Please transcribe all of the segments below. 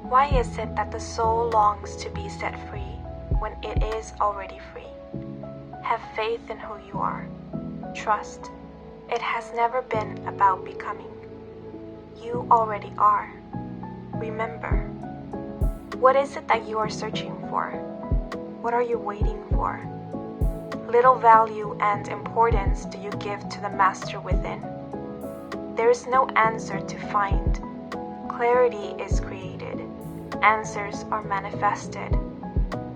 Why is it that the soul longs to be set free when it is already free? Have faith in who you are. Trust. It has never been about becoming. You already are. Remember. What is it that you are searching for? What are you waiting for? Little value and importance do you give to the master within. There is no answer to find. Clarity is created. Answers are manifested.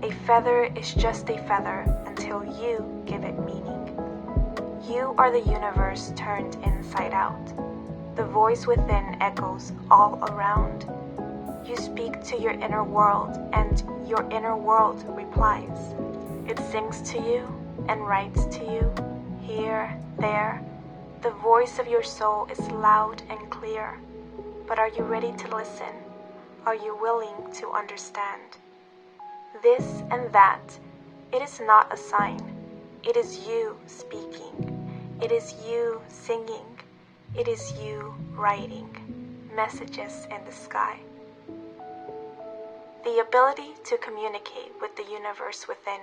A feather is just a feather until you give it meaning. You are the universe turned inside out. The voice within echoes all around. You speak to your inner world and your inner world replies. It sings to you and writes to you, here, there. The voice of your soul is loud and clear. But are you ready to listen? Are you willing to understand? This and that, it is not a sign. It is you speaking. It is you singing. It is you writing messages in the sky. The ability to communicate with the universe within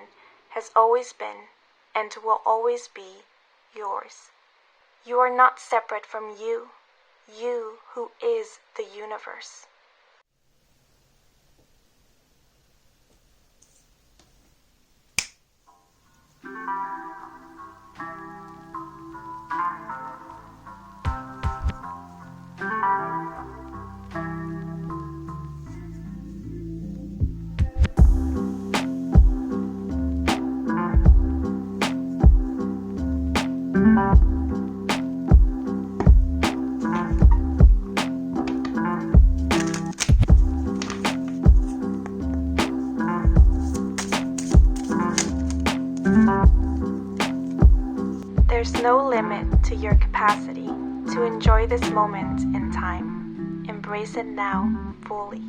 has always been and will always be yours. You are not separate from you who is the universe. There's no limit to your capacity to enjoy this moment in time. Embrace it now fully.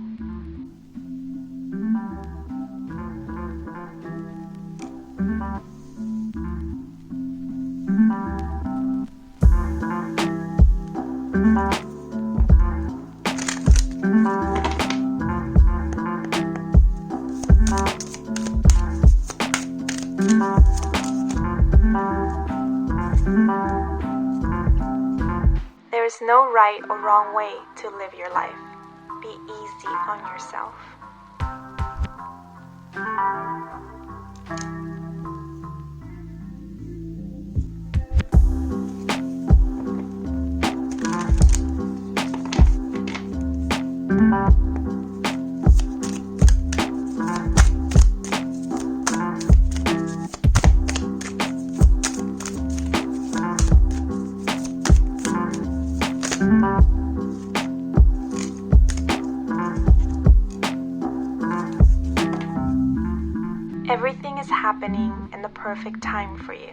There is no right or wrong way to live your life. Be easy on yourself. Everything is happening in the perfect time for you.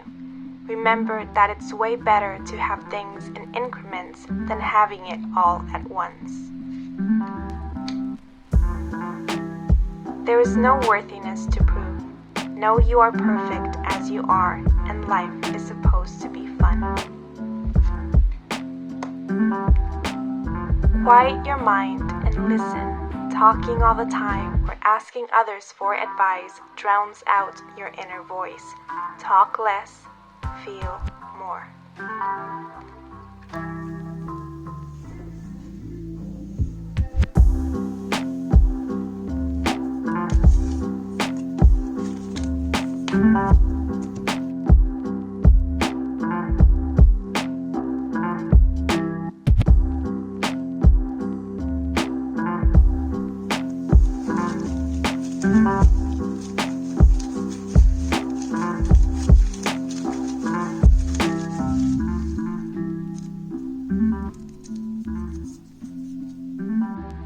Remember that it's way better to have things in increments than having it all at once. There is no worthiness to prove. Know you are perfect as you are, and life is supposed to be fun. Quiet your mind and listen. Talking all the time or asking others for advice drowns out your inner voice. Talk less, feel more.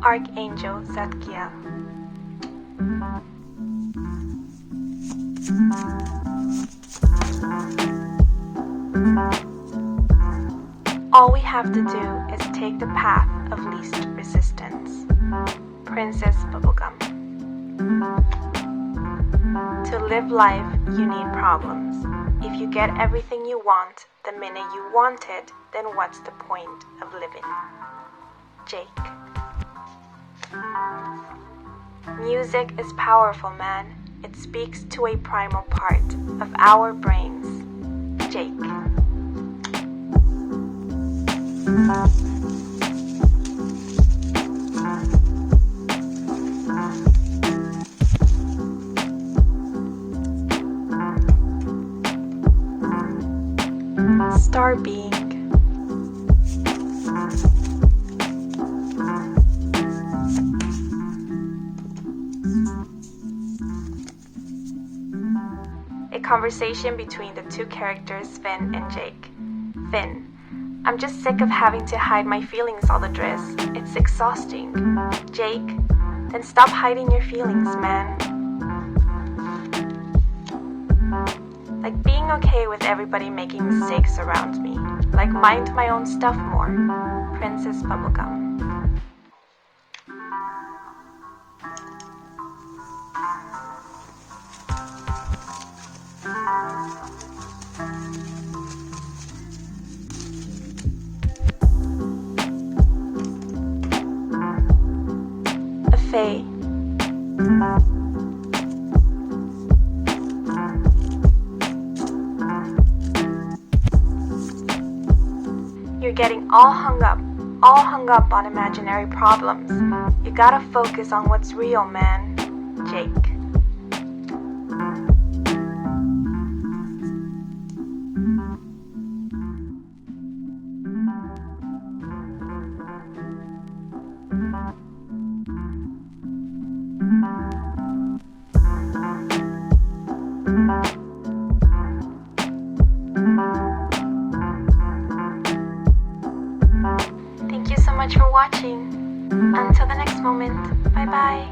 Archangel Zadkiel. All we have to do is take the path of least resistance. Princess Bubblegum. To live life, you need problems. If you get everything you want the minute you want it, then what's the point of living? Jake. Music is powerful, man. It speaks to a primal part of our brains. Jake. Star being. A conversation between the two characters, Finn and Jake. Finn: I'm just sick of having to hide my feelings all the dress. It's exhausting. Jake: then stop hiding your feelings, man. Like being okay with everybody making mistakes around me. Like mind my own stuff more. Princess Bubblegum. A Fae. You're getting all hung up on imaginary problems. You gotta focus on what's real, man. Jake. Thank you so much for watching. Until the next moment, bye bye.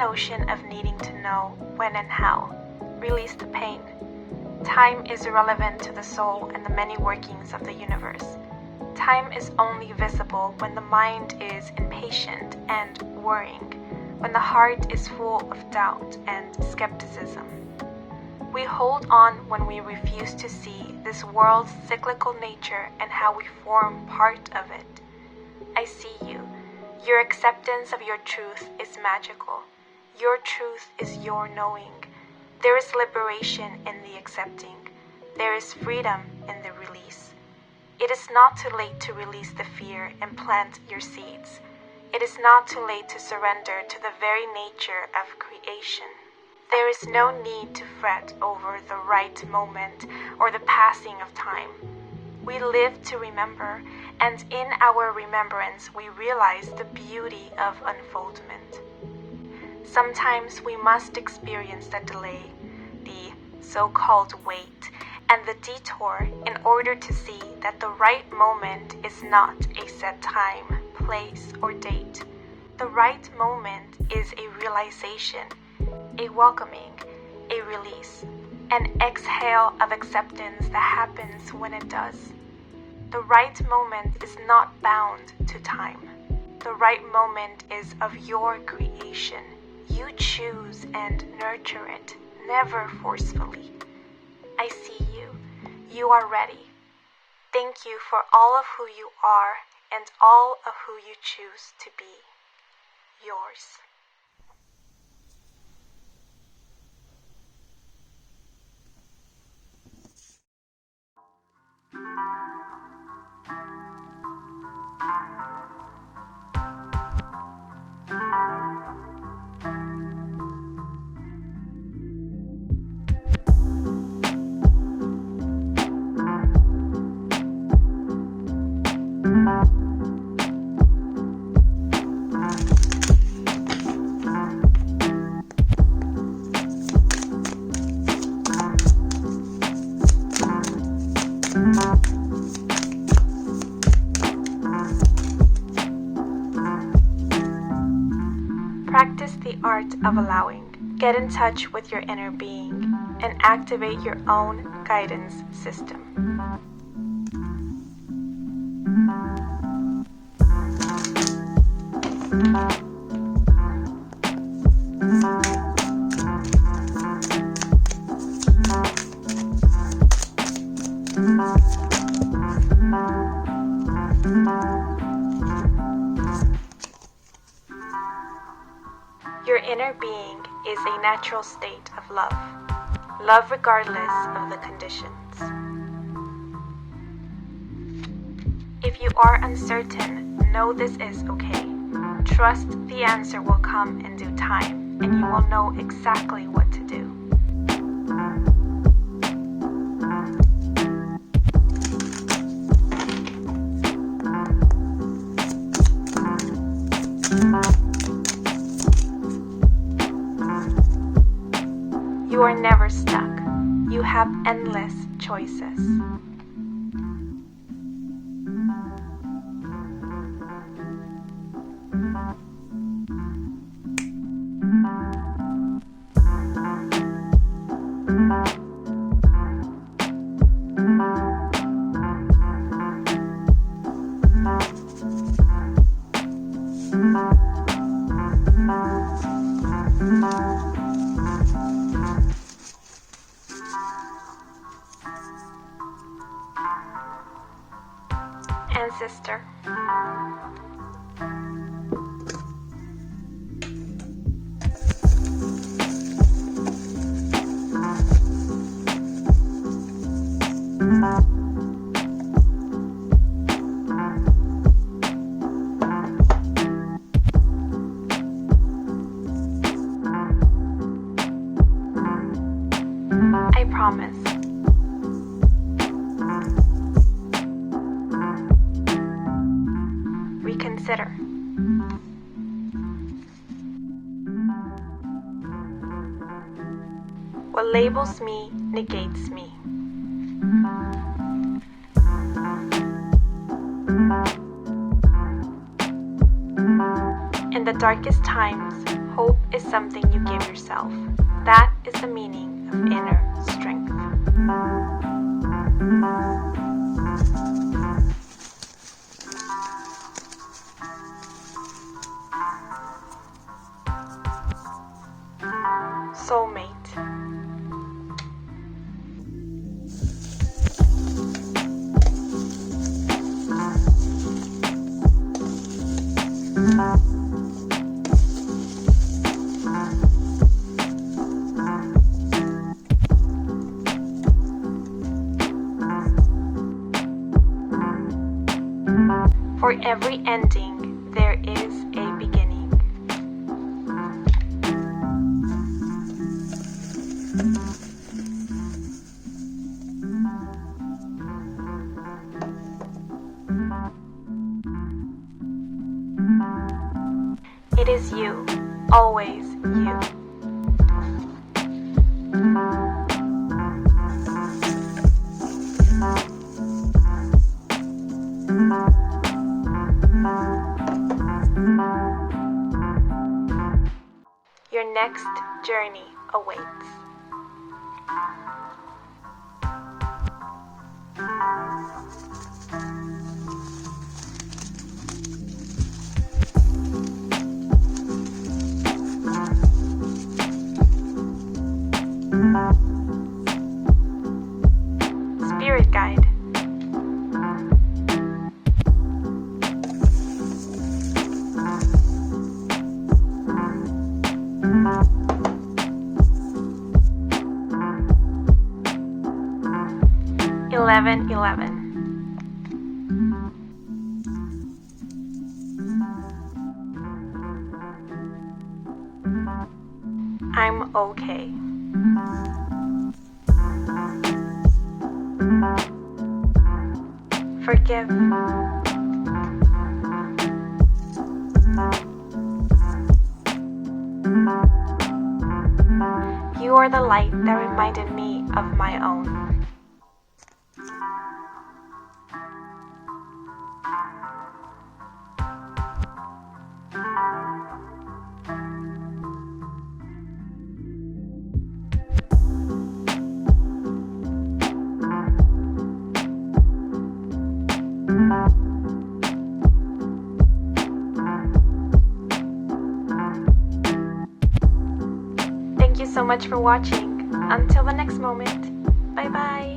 notion of needing to know when and how. Release the pain. Time is irrelevant to the soul and the many workings of the universe. Time is only visible when the mind is impatient and worrying, when the heart is full of doubt and skepticism. We hold on when we refuse to see this world's cyclical nature and how we form part of it. I see you. Your acceptance of your truth is magical. Your truth is your knowing. There is liberation in the accepting. There is freedom in the release. It is not too late to release the fear and plant your seeds. It is not too late to surrender to the very nature of creation. There is no need to fret over the right moment or the passing of time. We live to remember, and in our remembrance we realize the beauty of unfoldment. Sometimes we must experience the delay, the so-called wait, and the detour in order to see that the right moment is not a set time, place, or date. The right moment is a realization, a welcoming, a release, an exhale of acceptance that happens when it does. The right moment is not bound to time. The right moment is of your creation. You choose and nurture it, never forcefully. I see you. You are ready. Thank you for all of who you are and all of who you choose to be. Yours. Practice the art of allowing. Get in touch with your inner being and activate your own guidance system. Your inner being is a natural state of love. Love regardless of the conditions. If you are uncertain, know this is okay. Trust the answer will come in due time, and you will know exactly what to do. You are never stuck. You have endless choices. Ancestor. I promise. Reconsider. What labels me negates me. In the darkest times, Hope is something you give yourself. That is the meaning of inner strength. Soulmate. For every ending, there is a beginning. It is you, always you. Your next journey awaits. Spirit guide. Eleven. I'm okay. Forgive. You are the light that reminded me of my own. Thank you so much for watching. Until the next moment. Bye bye.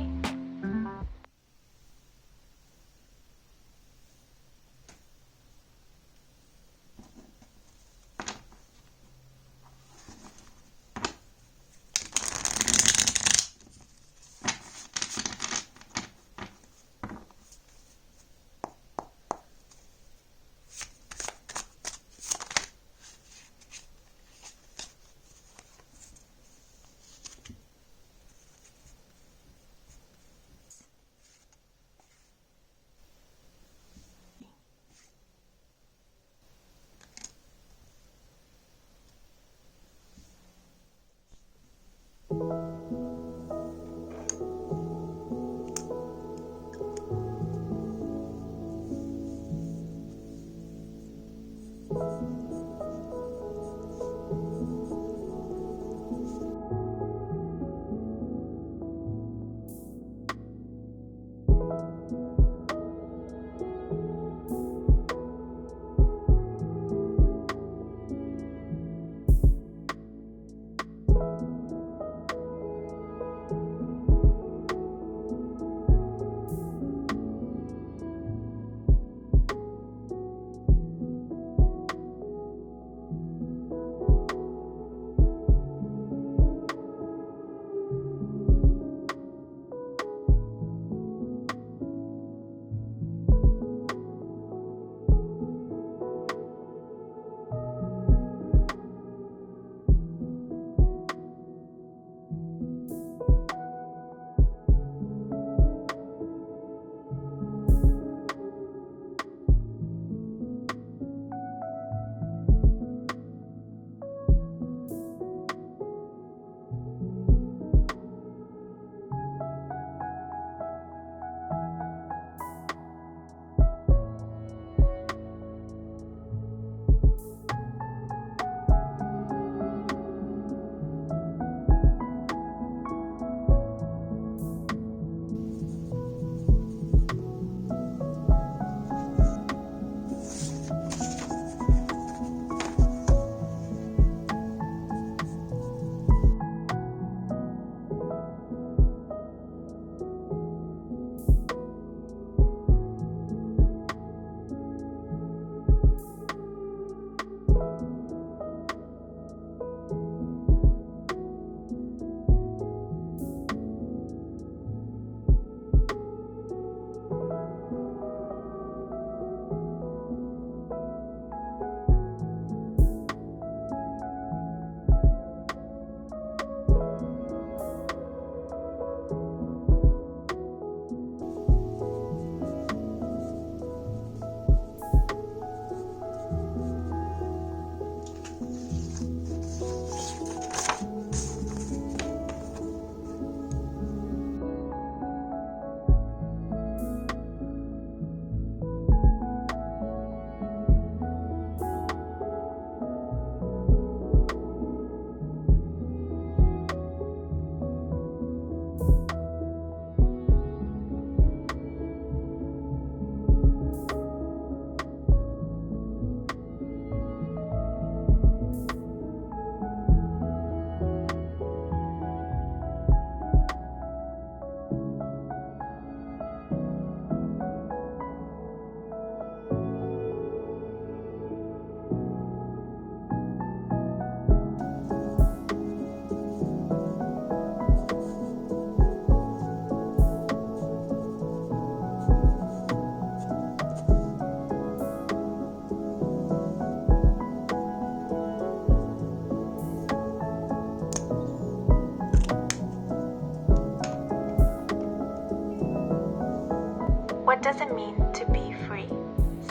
does it mean to be free?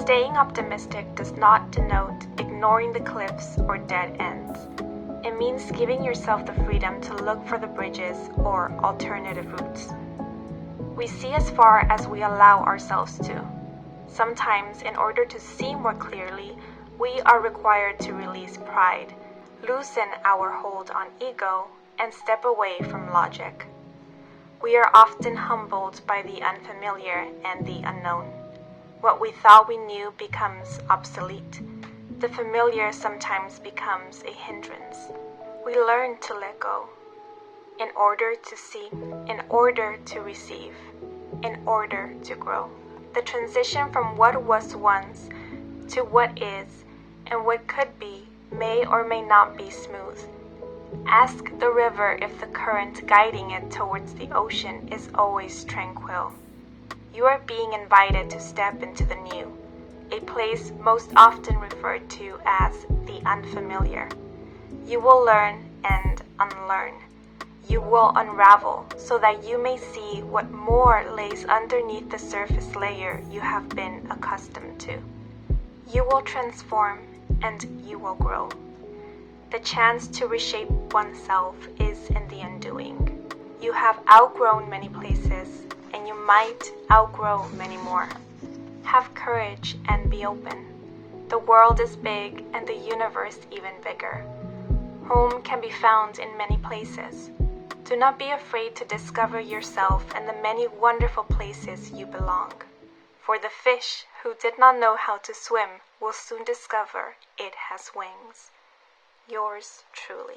Staying optimistic does not denote ignoring the cliffs or dead ends. It means giving yourself the freedom to look for the bridges or alternative routes. We see as far as we allow ourselves to. Sometimes, in order to see more clearly, we are required to release pride, loosen our hold on ego, and step away from logic. We are often humbled by the unfamiliar and the unknown. What we thought we knew becomes obsolete. The familiar sometimes becomes a hindrance. We learn to let go. In order to see, in order to receive, in order to grow. The transition from what was once to what is and what could be may or may not be smooth. Ask the river if the current guiding it towards the ocean is always tranquil. You are being invited to step into the new, a place most often referred to as the unfamiliar. You will learn and unlearn. You will unravel so that you may see what more lays underneath the surface layer you have been accustomed to. You will transform and you will grow. The chance to reshape oneself is in the undoing. You have outgrown many places, and you might outgrow many more. Have courage and be open. The world is big and the universe even bigger. Home can be found in many places. Do not be afraid to discover yourself and the many wonderful places you belong. For the fish who did not know how to swim will soon discover it has wings. Yours truly.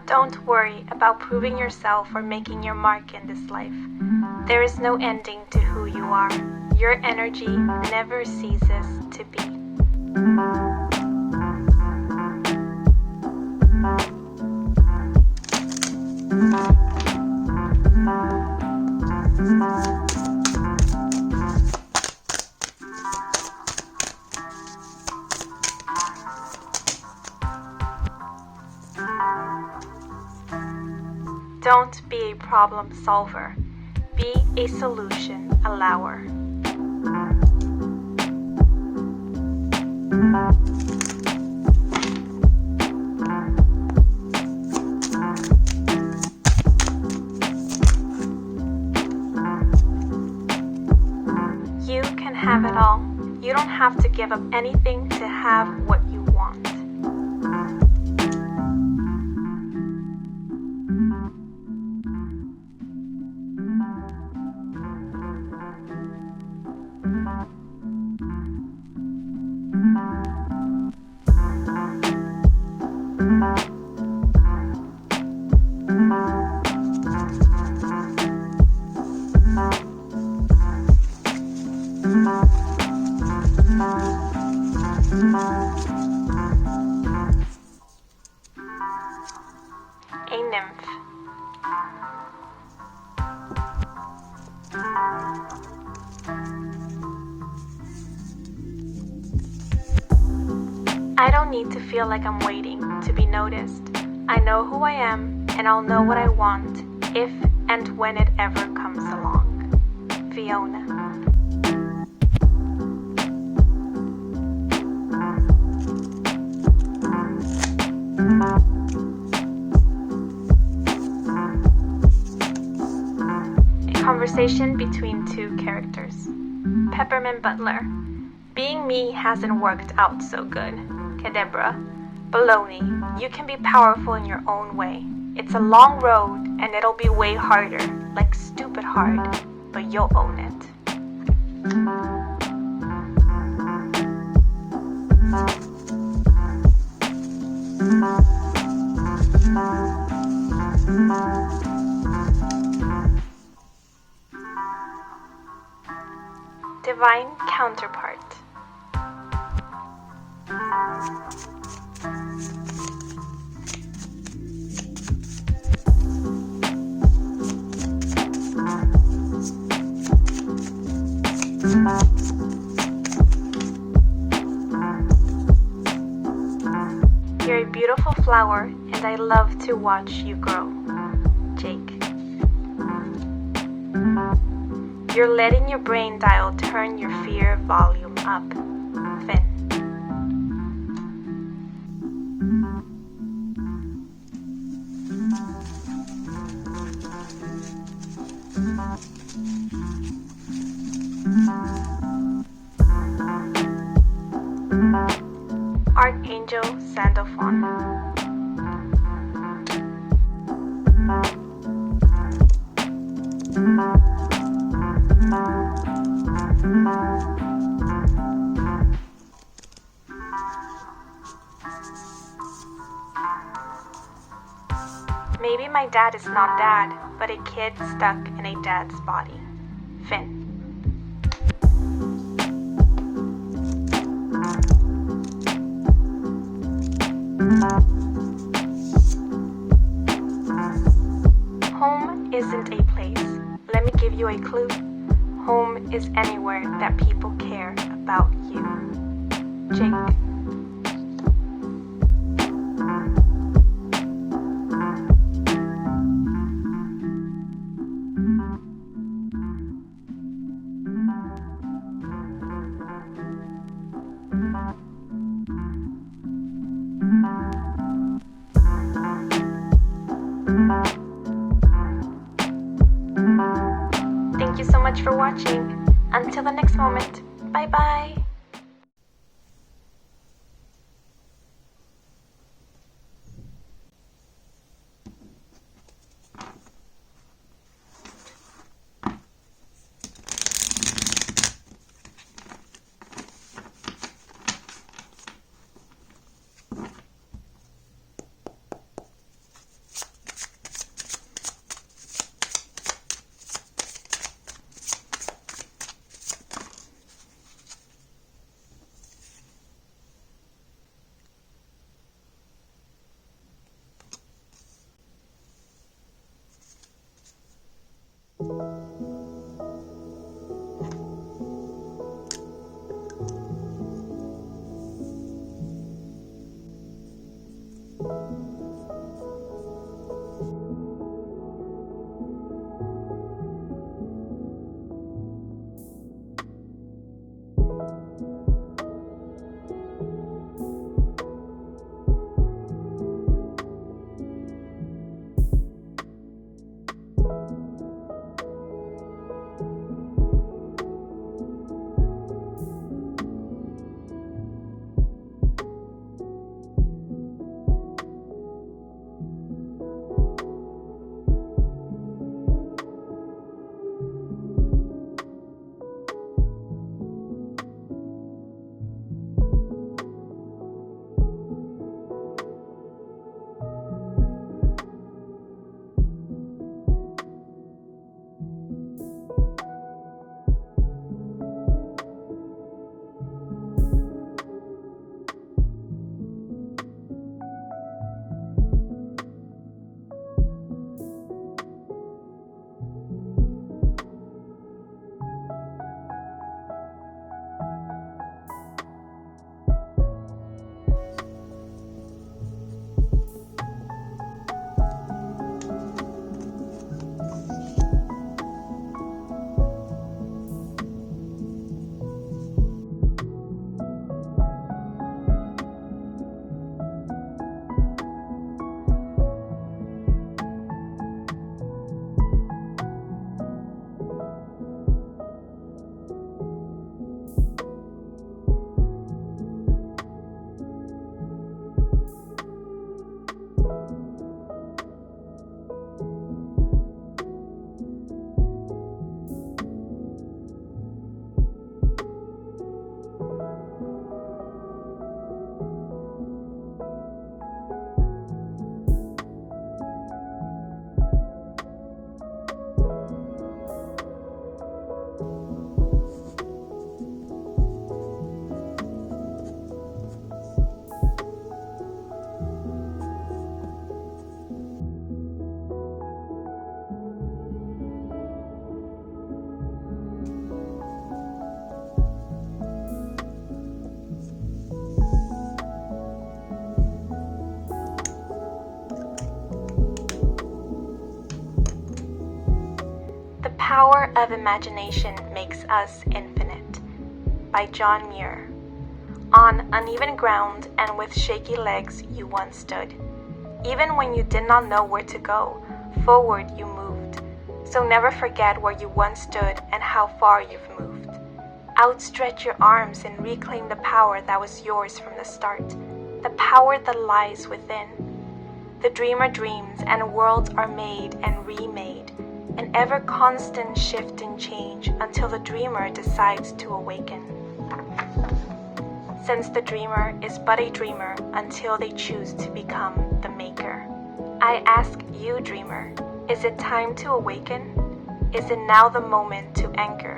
Don't worry about proving yourself or making your mark in this life. There is no ending to who you are. Your energy never ceases to be. Don't be a problem solver. Be a solution allower. You can have it all. You don't have to give up anything to have what you want. A nymph. I don't need to feel like I'm waiting to be noticed. I know who I am and I'll know what I want if and when it ever comes along. Fiona. Conversation between two characters. Peppermint Butler. Being me hasn't worked out so good. Kadebra. Baloney. You can be powerful in your own way. It's a long road and it'll be way harder, like stupid hard, but you'll own it. Divine counterpart. You're a beautiful flower, and I love to watch you grow. Jake. You're letting your brain dial turn your fear volume up. Finn. Archangel Sandalphon. Maybe my dad is not dad, but a kid stuck in a dad's body. Finn. Home isn't a place. Let me give you a clue. Home is anywhere that people care about you. Jake. Thank you so much for watching. Until the next moment, bye bye. power of imagination makes us infinite. By John Muir. On uneven ground and with shaky legs you once stood. Even when you did not know where to go, forward you moved. So never forget where you once stood and how far you've moved. Outstretch your arms and reclaim the power that was yours from the start, the power that lies within. The dreamer dreams and worlds are made and remade, an ever-constant shift and change until the dreamer decides to awaken. Since the dreamer is but a dreamer until they choose to become the maker. I ask you, dreamer, is it time to awaken? Is it now the moment to anchor?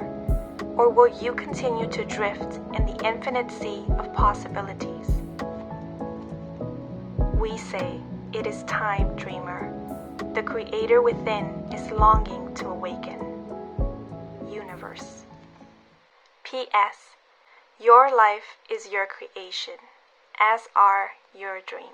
Or will you continue to drift in the infinite sea of possibilities? We say, it is time, dreamer. The creator within is longing to awaken. Universe. P.S. Your life is your creation, as are your dreams.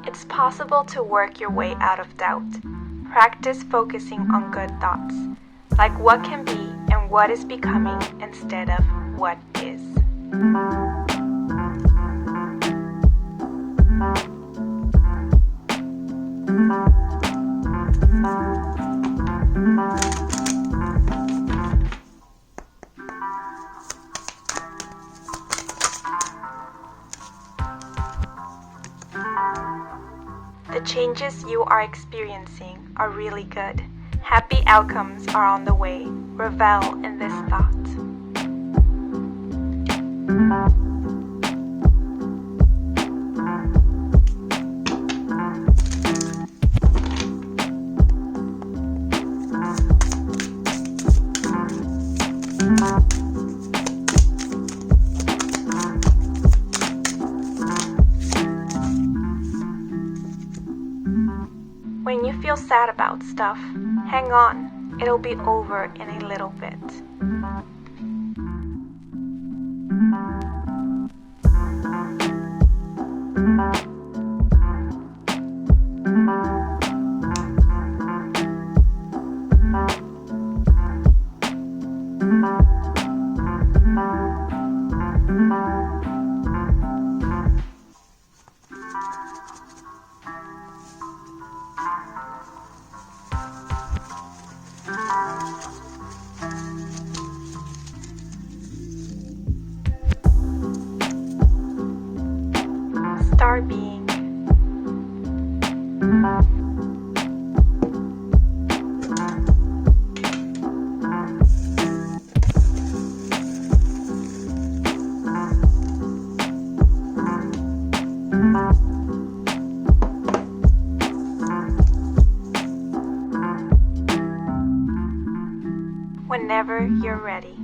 It's possible to work your way out of doubt. Practice focusing on good thoughts, like what can be and what is becoming instead of what is. The changes you are experiencing are really good. Happy outcomes are on the way. Revel in this thought. When you feel sad about stuff, hang on, it'll be over in a little bit. Start being. Whenever you're ready.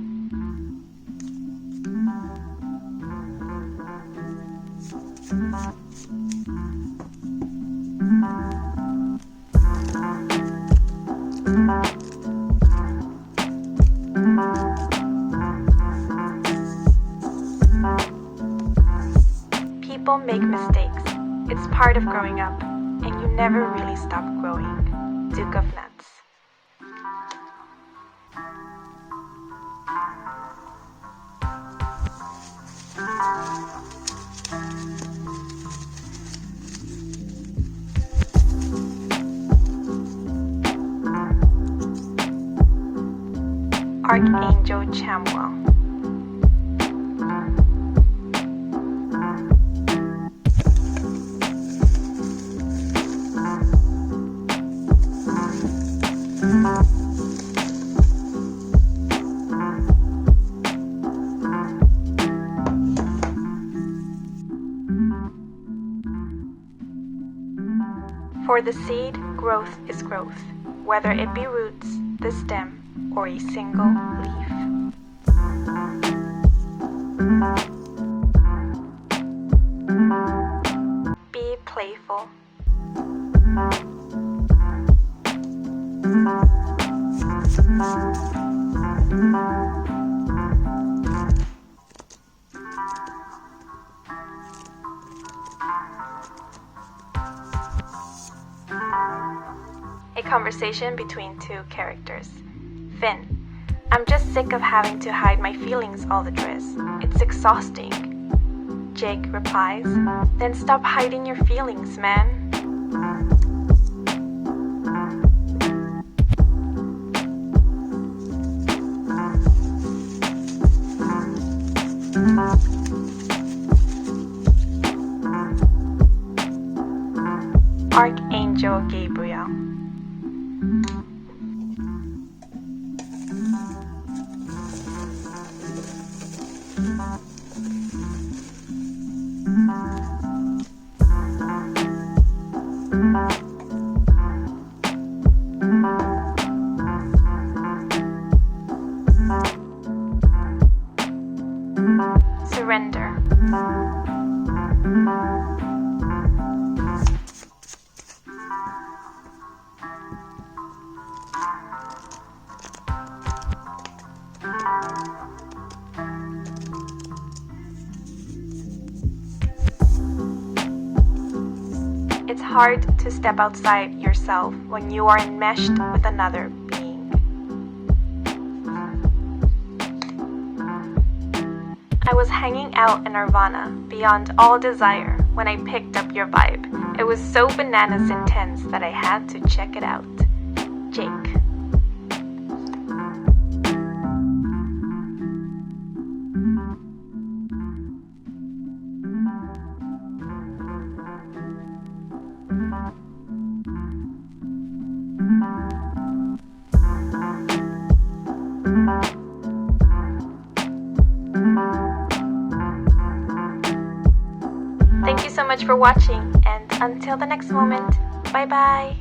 People make mistakes. It's part of growing up, and you never really stop growing. Duke of Nuts. Archangel Chamwell. For the seed, growth is growth, whether it be roots, the stem, or a single leaf. Be playful. A conversation between two characters. Finn: I'm just sick of having to hide my feelings all the dress. It's exhausting. Jake replies: Then stop hiding your feelings, man. Archangel Gabriel. Surrender. It's hard to step outside yourself when you are enmeshed with another being. I was hanging out in Nirvana beyond all desire when I picked up your vibe. It was so bananas intense that I had to check it out. Jake. Thank you so much for watching, and until the next moment, bye bye!